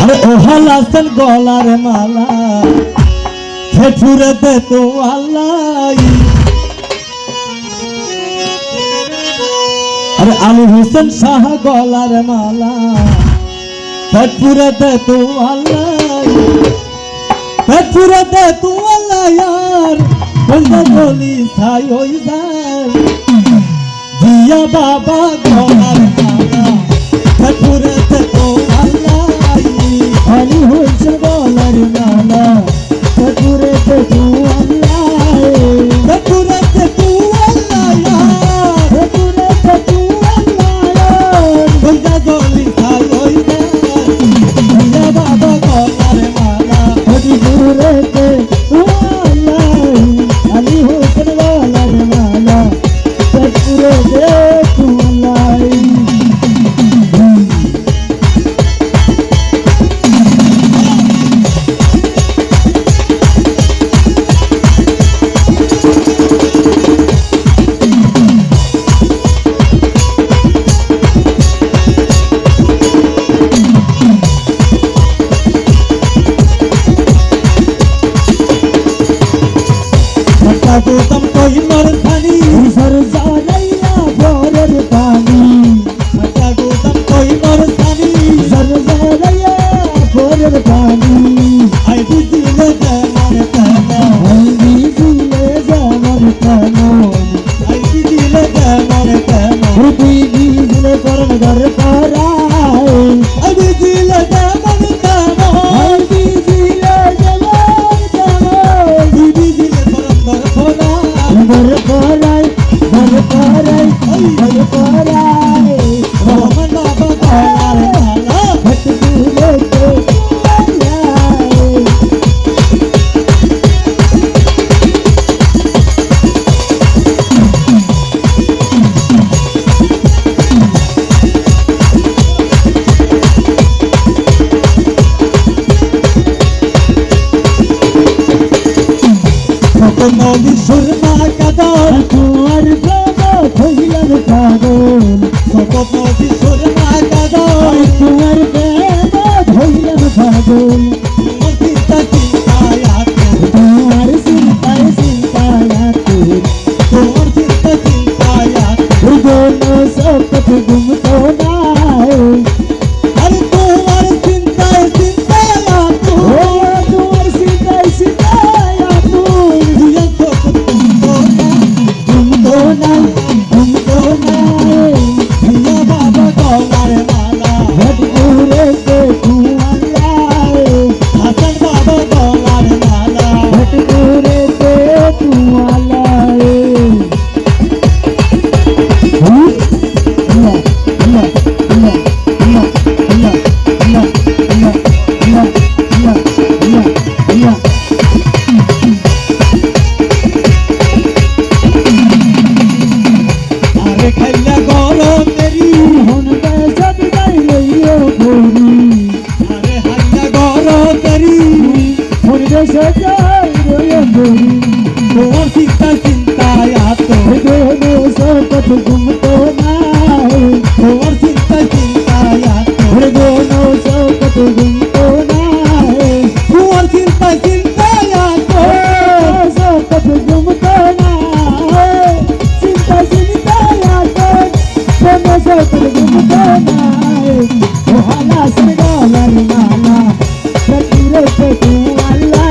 আরে ও হালাসেন গলার মালা ফেফুরে দে তো আল্লাহ। আরে আলী হোসেন শাহ গলার মালা ফেফুরে দে তো আল্লাহ, ফেফুরে দে তো আল্লাহ यार বন্ধা বলি ছাই হই যায় জিয়া বাবা গলার মালা ফেফুরে দে তো আল্লাহ। আলী হোসেন গলার মালা ফেফুরে দে তো আল্লাহ, ফেফুরে দে তো আল্লাহ यार ফেফুরে দে তো আল্লাহ বন্ধা বলি ছাই হই যায় জিয়া বাবা গলার মালা ফেফুরে দে তো আল্লাহ। আলী হোসেন গলার মালা ফেফুরে দে তো আল্লাহ। गोतम कोई मरखानी सर जालैया भोरर पानी मटा गोतम कोई मरखानी सर जालैया भोरर पानी आई बिजले जमन तनो आई बिजले जमन तनो आई बिजले जमन तनो रुपी बिजले परम घर कराए आई बिजले जमन तनो आई बिजले जमन तनो बिजले परम घर घर पराई घर पराई घर पराई मोहम्मद बाबा गलार माला फटूले के नदी सुरमा कदल तुआर बाबा थैलन पागल सकत नदी सुरमा कदल तुआर बाबा थैलन पागल चिंता चिंतायाते तुआर चिंताय चिंतायाते तुआर चिंता चिंतायाते दोनों सकत घूमतो नाय अरे तुआर चिंताय चिंतायाते तुआर चिंताय चिंतायाते चिंता चिंतायाते दोनों सकत घूमतो नाय और चिंता चिंतायाते दोनों सकत घूमतो नाय और चिंता चिंतायाते सकत घूमतो नाय चिंता चिंतायाते दोनों सकत घूमतो नाय ओ हाला से गलार माला फकीरे पे तू अल्लाह